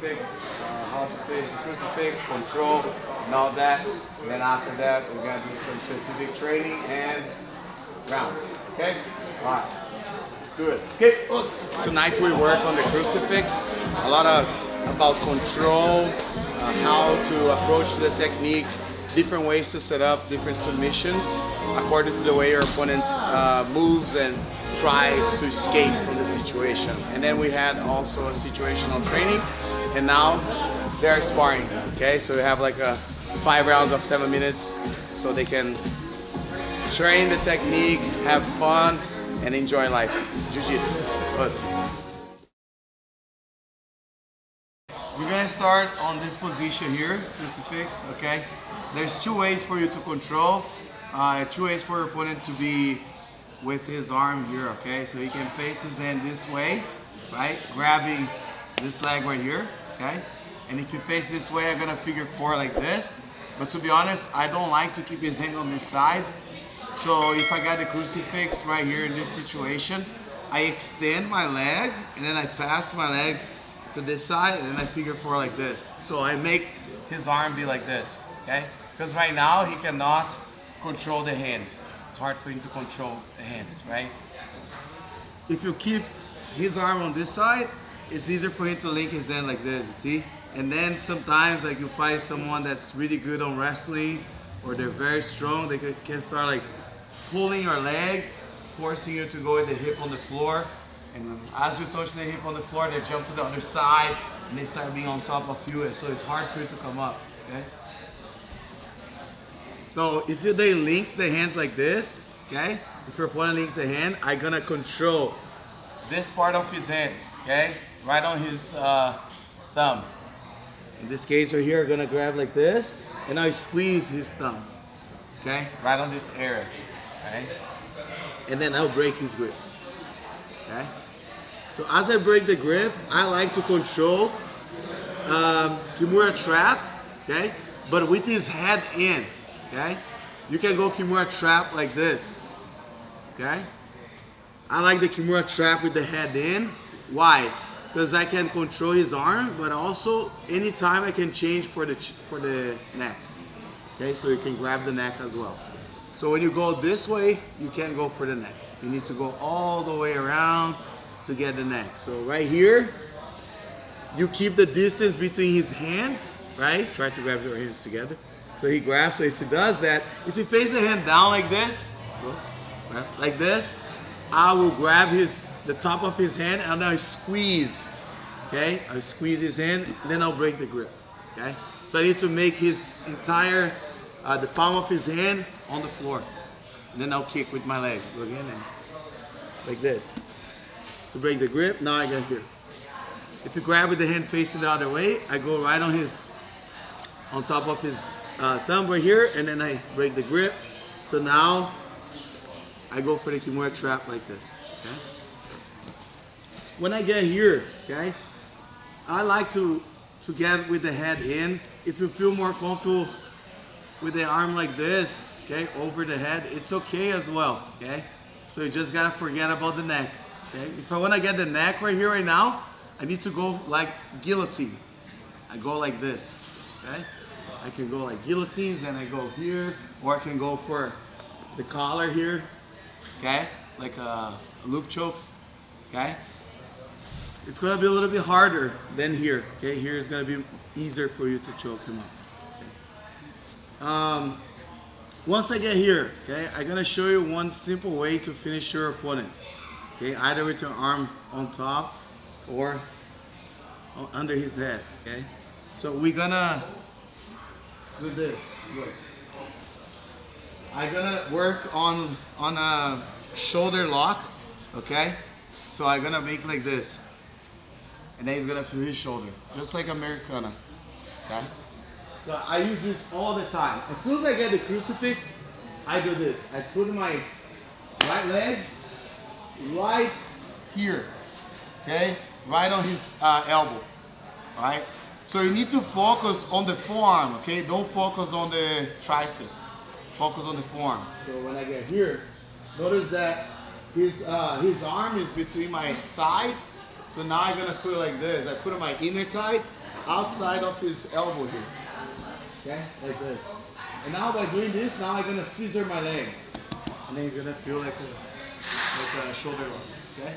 crucifix, how to face the crucifix, control, and all that. And then after that, we're gonna do some specific training and rounds. Okay? All right. Good. Okay. Tonight we work on the crucifix. A lot about control, how to approach the technique, different ways to set up different submissions according to the way your opponent moves and tries to escape from the situation. And then we had also a situational training, and now they're sparring. Okay, so we have like 5 rounds of 7 minutes, so they can train the technique, have fun, and enjoy life. Jiu-Jitsu. We're gonna start on this position here, crucifix, okay? There's 2 ways for you to control, 2 ways for your opponent to be with his arm here, okay? So he can face his hand this way, right? Grabbing this leg right here, okay? And if you face this way, I'm gonna figure 4 like this. But to be honest, I don't like to keep his hand on this side. So if I got the crucifix right here in this situation, I extend my leg and then I pass my leg to this side and then I figure 4 like this. So I make his arm be like this, okay? Because right now he cannot control the hands. It's hard for him to control the hands, right? If you keep his arm on this side, it's easier for him to link his hand like this, you see? And then sometimes like you find someone that's really good on wrestling or they're very strong, they can start like pulling your leg, forcing you to go with the hip on the floor. And as you touch the hip on the floor, they jump to the other side and they start being on top of you. And so it's hard for you to come up, okay? So if they link the hands like this, okay? If your opponent links the hand, I'm gonna control this part of his hand, okay? Right on his thumb. In this case right here, I'm gonna grab like this, and I squeeze his thumb, okay? Right on this area, okay? And then I'll break his grip, okay? So as I break the grip, I like to control Kimura Trap, okay? But with his head in. Okay? You can go Kimura Trap like this. Okay? I like the Kimura Trap with the head in. Why? Because I can control his arm, but also anytime I can change for the neck. Okay? So you can grab the neck as well. So when you go this way, you can't go for the neck. You need to go all the way around to get the neck. So right here, you keep the distance between his hands, right? Try to grab your hands together. So he grabs, so if he does that, if he face the hand down like this, like this, I will grab the top of his hand and I squeeze, okay? I squeeze his hand, then I'll break the grip, okay? So I need to make his entire, the palm of his hand on the floor. And then I'll kick with my leg, go again and like this. To break the grip, now I get here. If you grab with the hand facing the other way, I go right on top of his thumb right here, and then I break the grip. So now I go for the Kimura Trap like this, okay? When I get here, okay, I like to get with the head in. If you feel more comfortable with the arm like this, okay, over the head, it's okay as well, okay? So you just gotta forget about the neck, okay? If I wanna get the neck right here, right now, I need to go like guillotine. I go like this, okay? I can go like guillotines, and I go here, or I can go for the collar here, okay? Like loop chokes, okay? It's gonna be a little bit harder than here, okay? Here is gonna be easier for you to choke him up. Okay? Once I get here, okay, I'm gonna show you one simple way to finish your opponent, okay? Either with your arm on top or under his head, okay? So we're gonna do this. Look. I'm gonna work on a shoulder lock, okay? So I'm gonna make like this, and then he's gonna feel his shoulder, just like Americana, okay? So I use this all the time. As soon as I get the crucifix, I do this. I put my right leg right here, okay? Right on his elbow, all right? So you need to focus on the forearm, okay? Don't focus on the tricep. Focus on the forearm. So when I get here, notice that his arm is between my thighs. So now I'm gonna put it like this. I put it on my inner thigh, outside of his elbow here. Okay, like this. And now by doing this, now I'm gonna scissor my legs. And then you're gonna feel like a shoulder lock. Okay?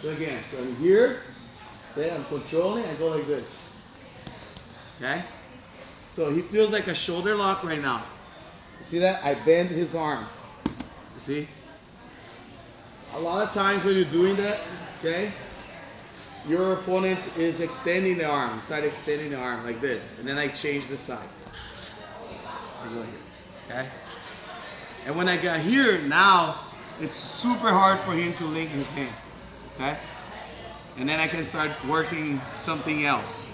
So again, so I'm here, okay, I'm controlling, I go like this. Okay? So he feels like a shoulder lock right now. You see that? I bend his arm. You see? A lot of times when you're doing that, okay, your opponent is extending the arm. Start extending the arm like this. And then I change the side. I go here. Okay? And when I got here, now it's super hard for him to link his hand. Okay? And then I can start working something else.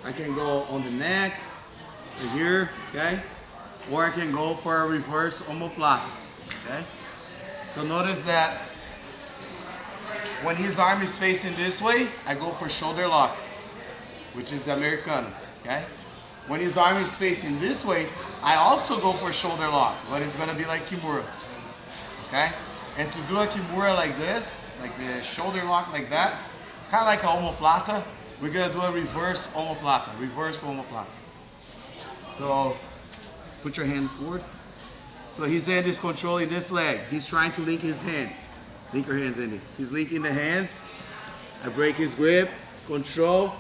I can go on the neck, right here, okay? Or I can go for a reverse omoplata, okay? So notice that when his arm is facing this way, I go for shoulder lock, which is Americano, okay? When his arm is facing this way, I also go for shoulder lock, but it's gonna be like Kimura, okay? And to do a Kimura like this, like the shoulder lock like that, kind of like a omoplata, we're gonna do a reverse omoplata, reverse omoplata. So, put your hand forward. So his hand is controlling this leg. He's trying to link his hands. Link your hands, Andy. He's linking the hands. I break his grip, control.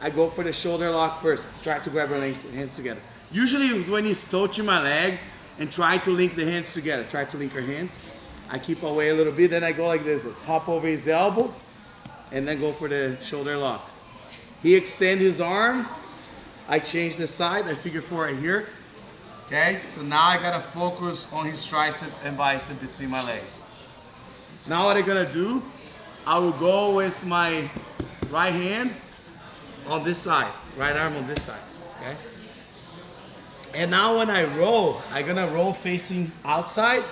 I go for the shoulder lock first. Try to grab your hands together. Usually it's when he's touching my leg and try to link the hands together. Try to link your hands. I keep away a little bit, then I go like this. Hop over his elbow and then go for the shoulder lock. He extends his arm. I change the side. I figure 4 right here. Okay, so now I gotta focus on his tricep and bicep between my legs. Now what I'm gonna do, I will go with my right hand on this side, right arm on this side, okay? And now when I roll, I'm gonna roll facing outside.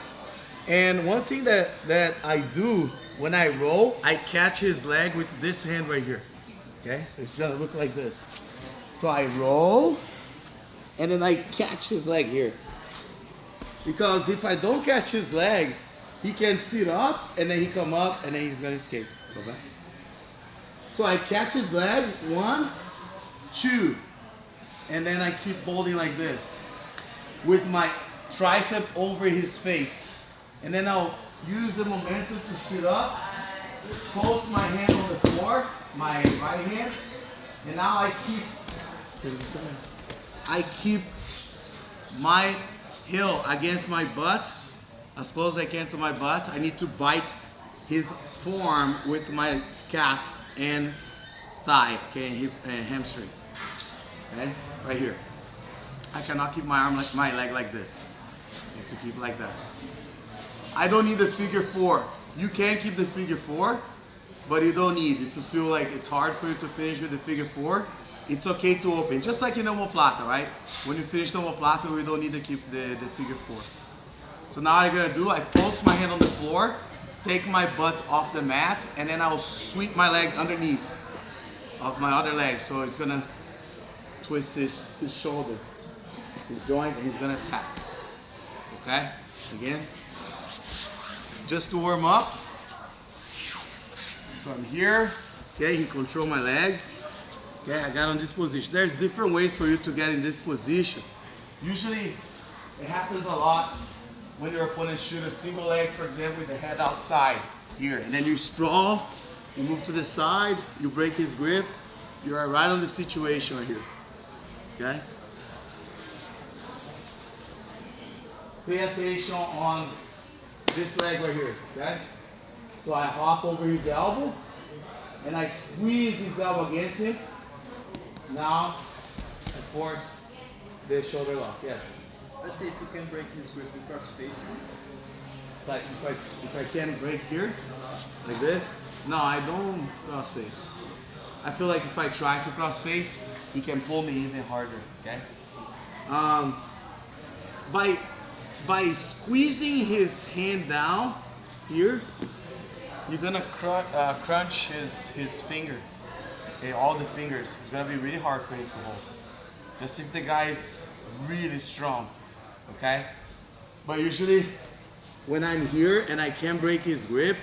And one thing that I do when I roll, I catch his leg with this hand right here, okay? So it's gonna look like this. So I roll, and then I catch his leg here. Because if I don't catch his leg, he can sit up, and then he come up, and then he's gonna escape. Go back. So I catch his leg, 1, 2, and then I keep holding like this with my tricep over his face. And then I'll use the momentum to sit up, post my hand on the floor, my right hand, and now I keep my heel against my butt, as close as I can to my butt. I need to bite his forearm with my calf and thigh, okay, hip, hamstring, okay, right here. I cannot keep my leg like this. I have to keep it like that. I don't need the figure 4. You can keep the figure 4, but you don't need. If you feel like it's hard for you to finish with the figure 4, it's okay to open. Just like in omoplata, right? When you finish the omoplata, we don't need to keep the figure 4. So now what I'm gonna do, I post my hand on the floor, take my butt off the mat, and then I'll sweep my leg underneath of my other leg. So it's gonna twist his shoulder, his joint, and he's gonna tap. Okay? Again. Just to warm up. From here, okay, he control my leg. Okay, I got on this position. There's different ways for you to get in this position. Usually, it happens a lot when your opponent shoot a single leg, for example, with the head outside here. And then you sprawl, you move to the side, you break his grip. You are right on the situation right here. Okay? Pay attention on this leg right here, okay? So I hop over his elbow, and I squeeze his elbow against him. Now, I force the shoulder lock, yes. Let's say if you can break his grip across facing. Like if I can break here, like this, no, I don't cross face. I feel like if I try to cross face, he can pull me even harder, okay? By squeezing his hand down here, you're gonna crunch his finger, okay, all the fingers. It's gonna be really hard for him to hold. Just if the guy's really strong, okay? But usually, when I'm here and I can't break his grip,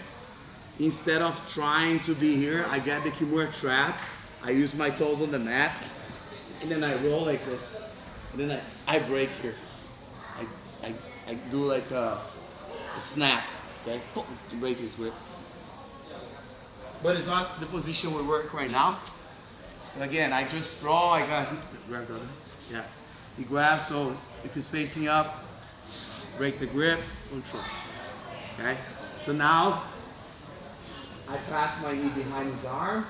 instead of trying to be here, I get the Kimura Trap, I use my toes on the mat, and then I roll like this, and then I break here. I do like a snap, okay, to break his grip. But it's not the position we work right now. And again, I just throw, I got, grab the other, yeah. He grabs, so if he's facing up, break the grip, control, okay? So now, I pass my knee behind his arm,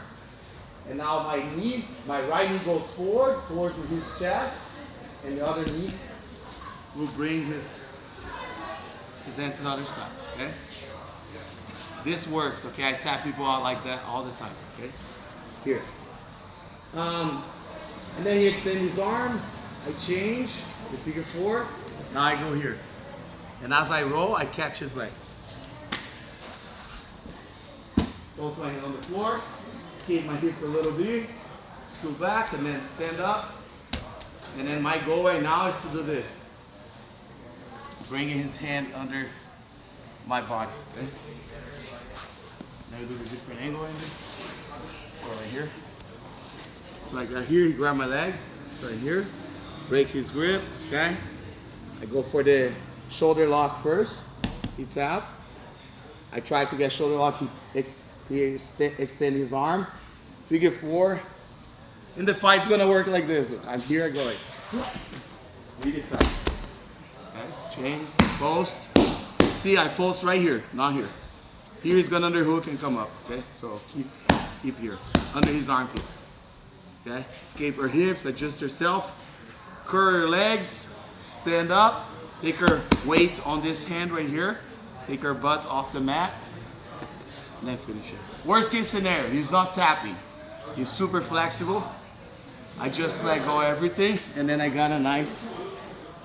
and now my right knee goes forward towards his chest, and the other knee will bring his hand to the other side, okay? This works, okay? I tap people out like that all the time, okay? Here. And then he extends his arm, I change, the figure 4, now I go here. And as I roll, I catch his leg. Both my hand on the floor, skate my hips a little bit, scoot back, and then stand up. And then my goal right now is to do this. Bringing his hand under my body, okay? Now do a different angle in there. Or right here. So I got here, he grab my leg, right here, break his grip, okay? I go for the shoulder lock first, he tap. I try to get shoulder lock, he extend his arm. Figure 4. And the fight's gonna work like this. Look, I'm here, I go like, really fast. Okay, chain, post. See, I post right here, not here. Here he's gonna underhook and come up, okay? So keep here, under his armpit. Okay, escape her hips, adjust herself, curl her legs, stand up, take her weight on this hand right here, take her butt off the mat, and then finish it. Worst case scenario, he's not tapping. He's super flexible. I just let go of everything, and then I got a nice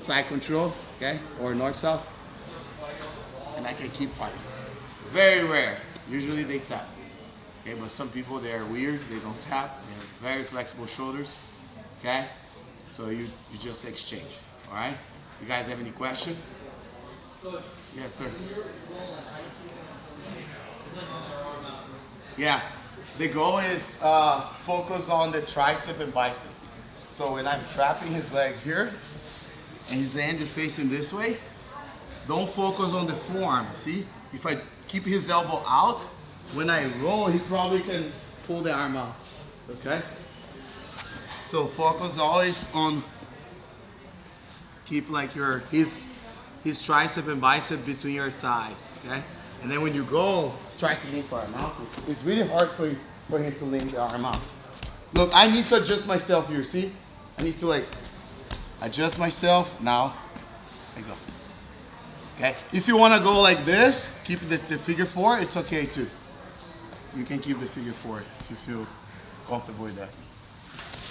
side control, okay, or north-south, and I can keep fighting. Very rare. Usually they tap. Okay, but some people, they're weird, they don't tap, they have very flexible shoulders, okay? So you just exchange, all right? You guys have any question? Yes, sir. Yeah, the goal is focus on the tricep and bicep. So when I'm trapping his leg here, and his hand is facing this way, don't focus on the forearm, see? If I keep his elbow out, when I roll, he probably can pull the arm out, okay? So focus always on, keep like his tricep and bicep between your thighs, okay? And then when you go, try to link the arm out. It's really hard for him to link the arm out. Look, I need to adjust myself here, see? I need to like, adjust myself, now I go. Okay, if you want to go like this, keep the figure 4, it's okay too. You can keep the figure 4 if you feel comfortable with that.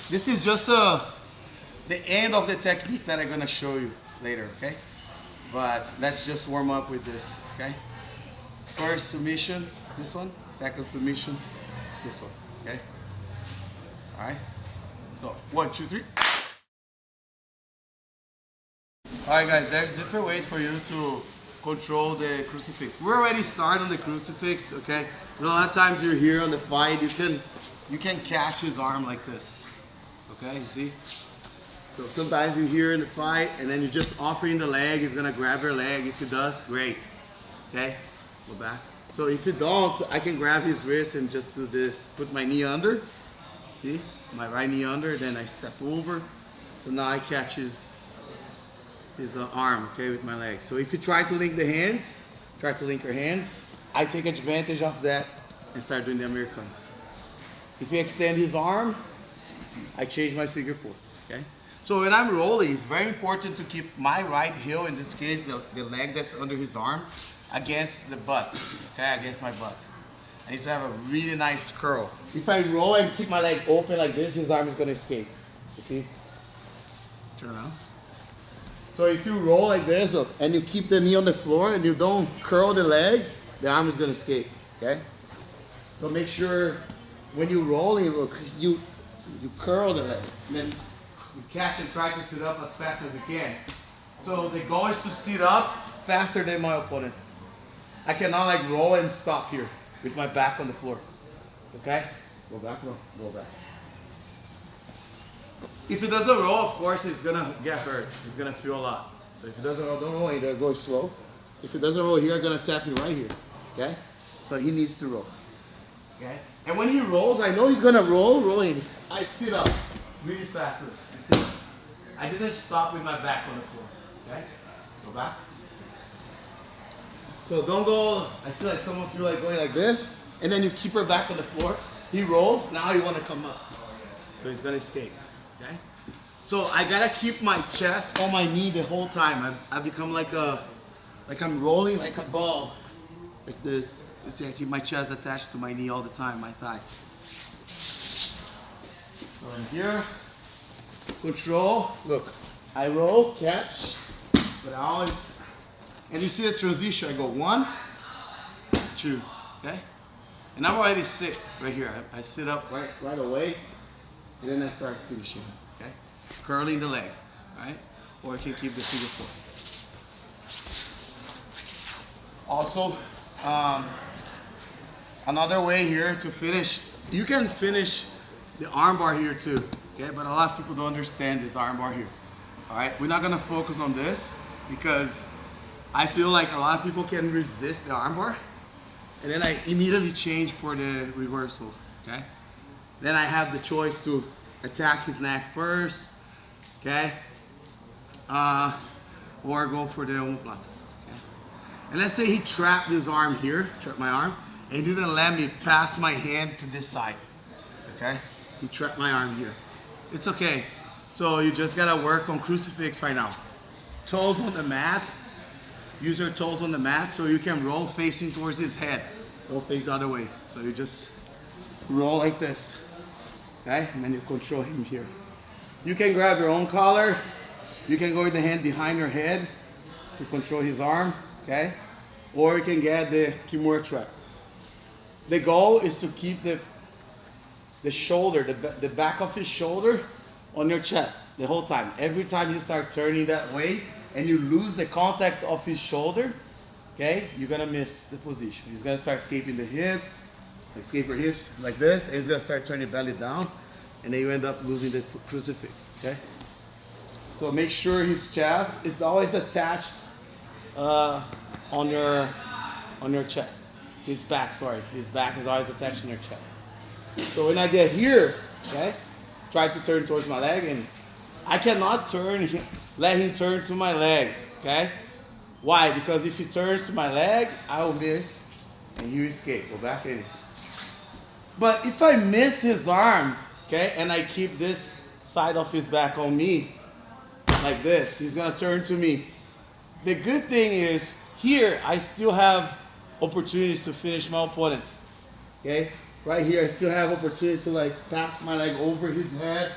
This is just the end of the technique that I'm gonna show you later, okay? But let's just warm up with this, okay? First submission is this one. Second submission is this one, okay? All right, let's go. 1, 2, 3. All right, guys, there's different ways for you to control the crucifix. We already started on the crucifix, okay? But a lot of times you're here on the fight, you can catch his arm like this, okay? You see? So sometimes you're here in the fight, and then you're just offering the leg. He's gonna grab your leg. If he does, great, okay? Go back. So if you don't, I can grab his wrist and just do this. Put my knee under, see? My right knee under, then I step over. So now I catch his arm, okay, with my leg. So if you try to link the hands, try to link your hands, I take advantage of that and start doing the American. If you extend his arm, I change my figure 4, okay? So when I'm rolling, it's very important to keep my right heel, in this case, the leg that's under his arm, against the butt, okay, against my butt. I need to have a really nice curl. If I roll and keep my leg open like this, his arm is gonna escape, you see? Turn around. So if you roll like this, and you keep the knee on the floor, and you don't curl the leg, the arm is gonna escape, okay? So make sure when you roll, you curl the leg, and then you catch and try to sit up as fast as you can. So the goal is to sit up faster than my opponent. I cannot like roll and stop here with my back on the floor, okay? Go back, no, go back. If he doesn't roll, of course, he's gonna get hurt. He's gonna feel a lot. So if he doesn't roll, don't roll either, go slow. If he doesn't roll here, I'm gonna tap him right here, okay? So he needs to roll, okay? And when he rolls, I know he's gonna rolling. I sit up really fast. You see? I didn't stop with my back on the floor, okay? Go back. So don't go, I see like someone feel like going like this, and then you keep her back on the floor. He rolls, now you wanna come up. So he's gonna escape, okay? So I gotta keep my chest on my knee the whole time. I've become like I'm rolling like a ball, like this. You see, I keep my chest attached to my knee all the time, my thigh. So in here, control, look, I roll, catch, but I always, and you see the transition, I go 1, 2, okay? And I'm already sit right here. I sit up right away, and then I start finishing, okay? Curling the leg, all right? Or I can keep the figure 4. Also, another way here to finish, you can finish the armbar here too, okay? But a lot of people don't understand this armbar here, all right? We're not gonna focus on this because I feel like a lot of people can resist the armbar, and then I immediately change for the reversal, okay? Then I have the choice to attack his neck first, okay? Or go for the omoplata. And let's say he trapped his arm here, trapped my arm, and he didn't let me pass my hand to this side, okay? He trapped my arm here. It's okay. So you just gotta work on crucifix right now. Toes on the mat. Use your toes on the mat so you can roll facing towards his head. Don't face the other way. So you just roll like this, okay? And then you control him here. You can grab your own collar. You can go with the hand behind your head to control his arm, okay? Or you can get the Kimura Trap. The goal is to keep the shoulder, the back of his shoulder on your chest the whole time. Every time you start turning that way and you lose the contact of his shoulder, okay, you're gonna miss the position. He's gonna start escaping the hips, escape your hips like this, and he's gonna start turning belly down, and then you end up losing the crucifix, okay? So make sure his chest is always attached on your chest. His back is always attached on your chest. So when I get here, okay, try to turn towards my leg, and I cannot let him turn to my leg, okay? Why? Because if he turns to my leg, I will miss, and he will escape, go back in. But if I miss his arm, okay, and I keep this side of his back on me, like this, he's gonna turn to me. The good thing is, here, I still have opportunities to finish my opponent, okay? Right here, I still have opportunity to like pass my leg over his head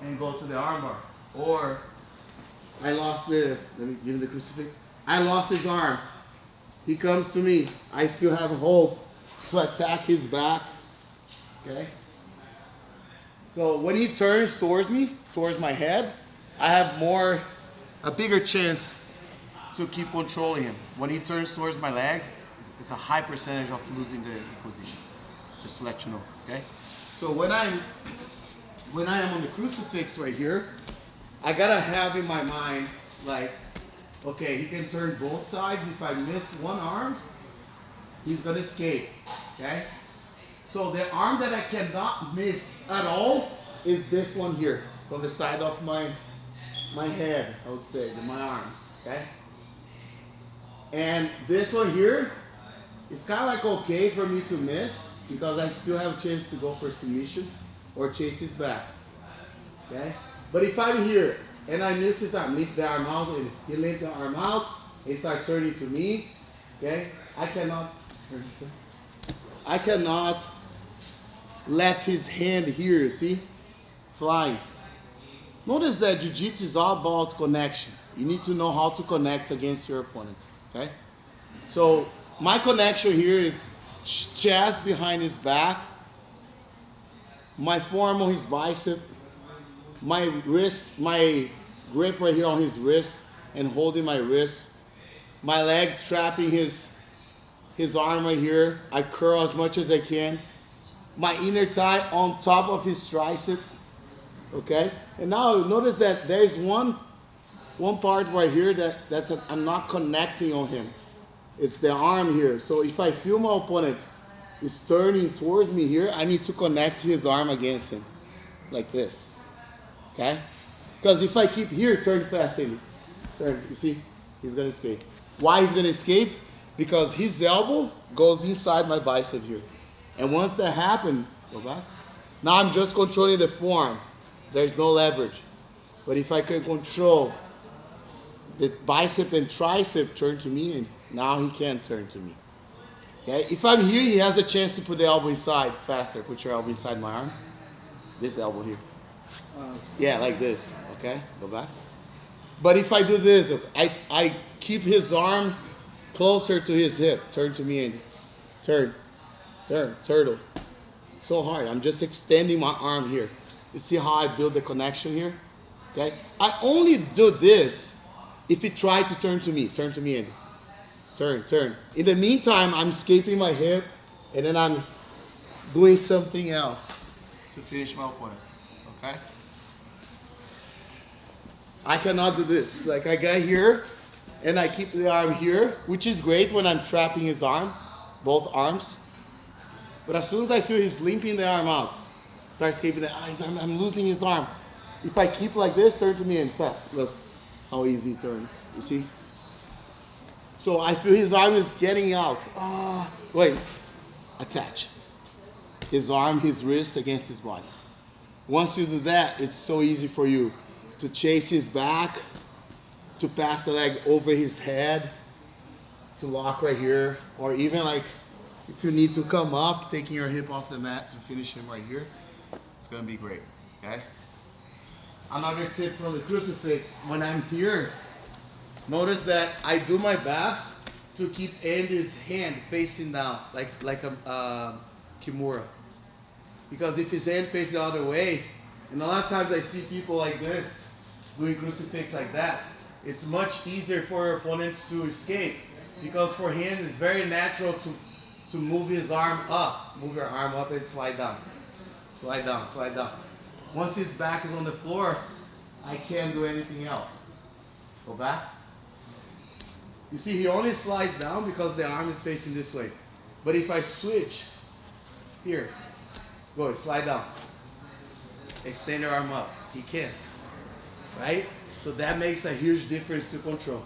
and go to the armbar. Or, I lost let me give him the crucifix. I lost his arm. He comes to me. I still have hope to attack his back, okay? So when he turns towards me, towards my head, I have a bigger chance to keep controlling him. When he turns towards my leg, it's a high percentage of losing the position. Just to let you know, okay? So when I am on the crucifix right here, I gotta have in my mind, like, okay, he can turn both sides. If I miss one arm, he's gonna escape, okay? So the arm that I cannot miss at all is this one here, from the side of my head, I would say, my arms, okay? And this one here, it's kind of like okay for me to miss because I still have a chance to go for submission or chase his back, okay? But if I'm here and I miss his arm, lift the arm out, and he lift the arm out, he start turning to me, okay? I cannot let his hand here, see, flying. Notice that Jiu-Jitsu is all about connection. You need to know how to connect against your opponent, okay? So my connection here is chest behind his back, my forearm on his bicep, my wrist, my grip right here on his wrist and holding my wrist, my leg trapping his arm right here. I curl as much as I can. My inner thigh on top of his tricep, Okay? And now notice that there's one part right here I'm not connecting on him. It's the arm here. So if I feel my opponent is turning towards me here, I need to connect his arm against him. Like this. Okay? Because if I keep here, turn fast, Andy. Turn, you see? He's gonna escape. Why he's gonna escape? Because his elbow goes inside my bicep here. And once that happens, go back. Now I'm just controlling the forearm. There's no leverage. But if I can control the bicep and tricep turn to me, and now he can turn to me. Okay? If I'm here, he has a chance to put the elbow inside faster. Put your elbow inside my arm. This elbow here. Yeah, like this. Okay? Go back. But if I do this, I keep his arm closer to his hip. Turn to me, Andy. Turn. Turn. Turtle. So hard. I'm just extending my arm here. You see how I build the connection here? Okay? I only do this if he tried to turn to me. Turn to me, Andy. Turn, turn. In the meantime, I'm escaping my hip, and then I'm doing something else to finish my opponent. Okay? I cannot do this. Like I get here, and I keep the arm here, which is great when I'm trapping his arm, both arms. But as soon as I feel he's limping the arm out, start escaping the eyes, I'm losing his arm. If I keep like this, turn to me and fast. Look how easy he turns. You see? So I feel his arm is getting out. Wait. Attach. His arm, his wrist against his body. Once you do that, it's so easy for you to chase his back, to pass the leg over his head, to lock right here, or even like if you need to come up, taking your hip off the mat to finish him right here, it's gonna be great, okay? Another tip from the Crucifix, when I'm here, notice that I do my best to keep Andy's hand facing down, like a Kimura. Because if his hand faces the other way, and a lot of times I see people like this, doing Crucifix like that, it's much easier for your opponents to escape. Because for him, it's very natural to move his arm up. Move your arm up and slide down. Slide down, slide down. Once his back is on the floor, I can't do anything else. Go back. You see, he only slides down because the arm is facing this way. But if I switch, here, go, slide down. Extend your arm up. He can't. Right? So that makes a huge difference to control.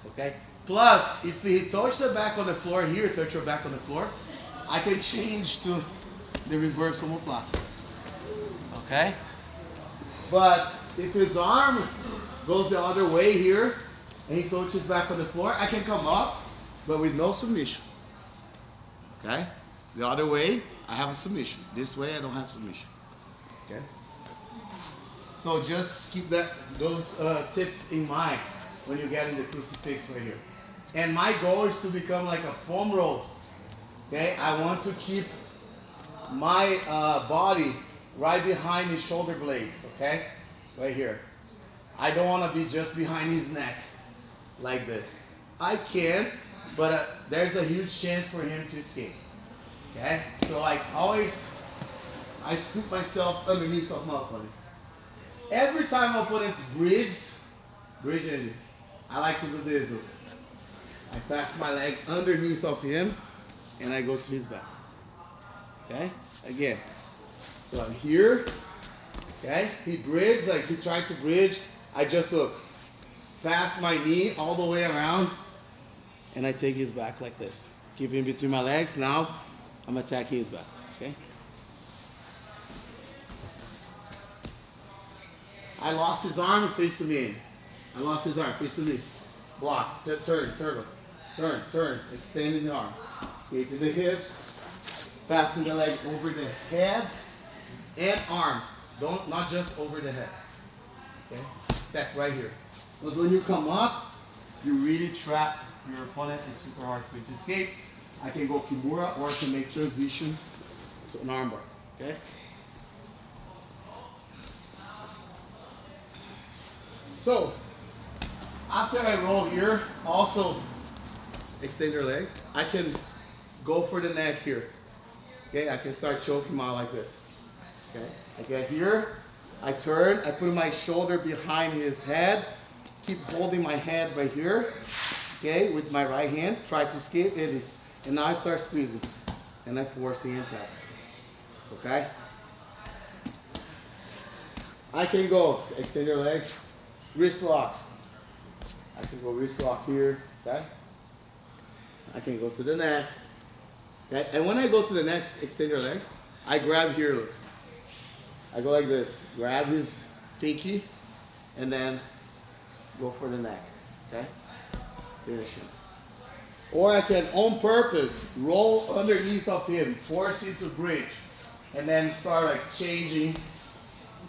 Okay? Plus, if he touch the back on the floor here, touch your back on the floor, I can change to the reverse omoplata. Okay? But if his arm goes the other way here, and he touches back on the floor, I can come up, but with no submission. Okay? The other way, I have a submission. This way, I don't have submission. Okay? So just keep those tips in mind when you get in the Crucifix right here. And my goal is to become like a foam roll. Okay? I want to keep my body right behind his shoulder blades. Okay? Right here. I don't want to be just behind his neck like this. I can, but there's a huge chance for him to escape. Okay? So like always, I scoop myself underneath of my opponent. Every time my opponent bridge engine, I like to do this. I pass my leg underneath of him and I go to his back. Okay? Again. So I'm here. Okay? He bridges, like he tried to bridge. I just look. Pass my knee all the way around and I take his back like this. Keep him between my legs. Now I'm attacking his back. Okay? I lost his arm, face to me. I lost his arm, face to me. Block, turn, turtle. Turn, turn, extending the arm. Escaping the hips. Passing the leg over the head and arm. Not just over the head. Okay? Step right here. Because when you come up, you really trap your opponent. It's super hard for you to escape. I can go Kimura or I can make transition to an armbar. Okay? So, after I roll here, also extend your leg. I can go for the neck here. Okay, I can start choking him out like this. Okay, I get here, I turn, I put my shoulder behind his head, keep holding my head right here, okay, with my right hand, try to escape, and now I start squeezing, and I force the hand tap, okay? I can go, extend your leg, wrist locks. I can go wrist lock here, okay? I can go to the neck, okay? And when I go to the neck, extend your leg, I grab here, look. I go like this, grab his pinky, and then go for the neck, okay? Finish him. Or I can, on purpose, roll underneath of him, force him to bridge, and then start like changing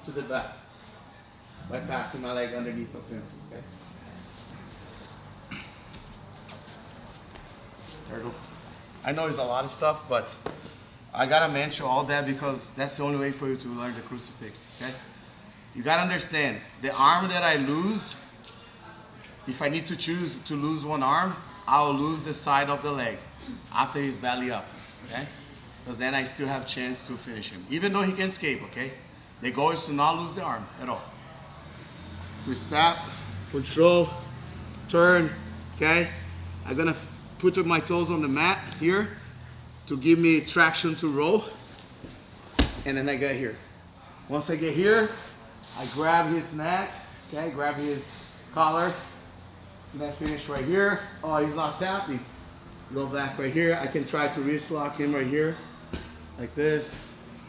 to the back by passing my leg underneath of him, okay? Turtle. I know it's a lot of stuff, but I gotta mention all that because that's the only way for you to learn the crucifix, okay? You gotta understand, the arm that I lose, if I need to choose to lose one arm, I'll lose the side of the leg after he's belly up, okay? Because then I still have chance to finish him, even though he can escape, okay? The goal is to not lose the arm at all. To step, control, turn, okay? I'm gonna put my toes on the mat here to give me traction to roll, and then I get here. Once I get here, I grab his neck, okay? Grab his collar, and then finish right here. Oh, he's not tapping. Go back right here. I can try to wrist lock him right here, like this.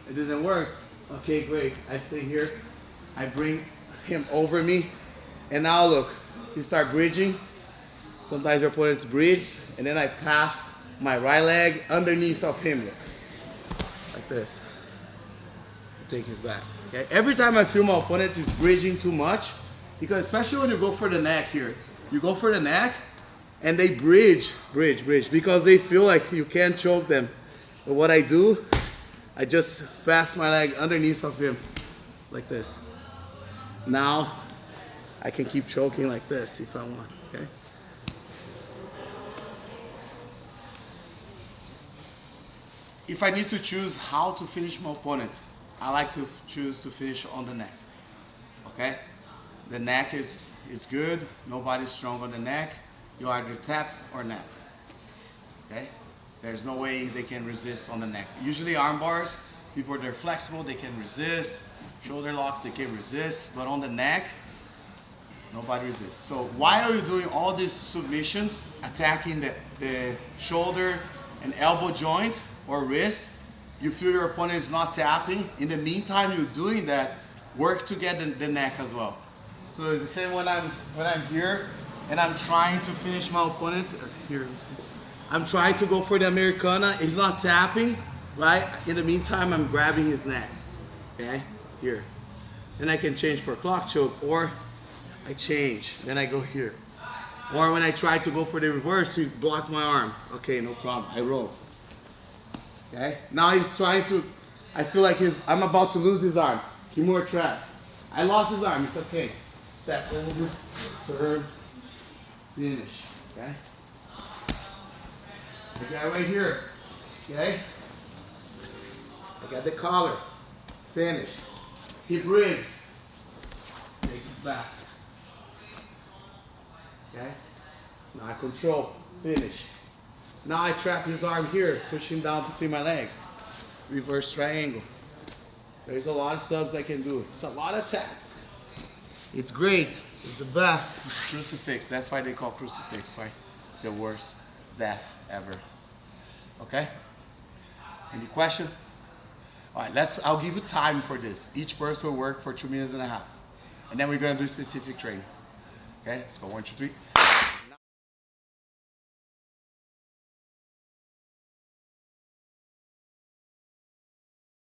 It didn't work. Okay, great. I stay here. I bring him over me, and now look, you start bridging. Sometimes your opponent's bridge, and then I pass my right leg underneath of him, like this, to take his back. Okay? Every time I feel my opponent is bridging too much, because especially when you go for the neck here, you go for the neck, and they bridge, because they feel like you can't choke them. But what I do, I just pass my leg underneath of him, like this. Now, I can keep choking like this if I want, okay? If I need to choose how to finish my opponent, I like to choose to finish on the neck, okay? The neck is good, nobody's strong on the neck. You either tap or nap, okay? There's no way they can resist on the neck. Usually arm bars, people, they're flexible, they can resist. Shoulder locks, they can resist, but on the neck, nobody resists. So while you're doing all these submissions, attacking the shoulder and elbow joint or wrist, you feel your opponent is not tapping. In the meantime, you're doing that, work to get the neck as well. So it's the same when I'm here and I'm trying to finish my opponent. Here, I'm trying to go for the Americana. He's not tapping, right? In the meantime, I'm grabbing his neck, okay? Here. Then I can change for clock choke, or I change, then I go here. Or when I try to go for the reverse, he block my arm. Okay, no problem, I roll. Okay, now he's trying to, I feel like I'm about to lose his arm. Kimura Trap. I lost his arm, it's okay. Step over, turn, finish, okay? I got right here, okay? I got the collar, finish. He breaks, take his back, okay? Now I control, finish. Now I trap his arm here, push him down between my legs. Reverse triangle. There's a lot of subs I can do. It's a lot of taps. It's great, it's the best. It's crucifix, that's why they call crucifix, right? It's the worst death ever, okay? Any question? All right, I'll give you time for this. Each person will work for 2.5 minutes. And then we're gonna do specific training. Okay, let's go 1, 2, 3.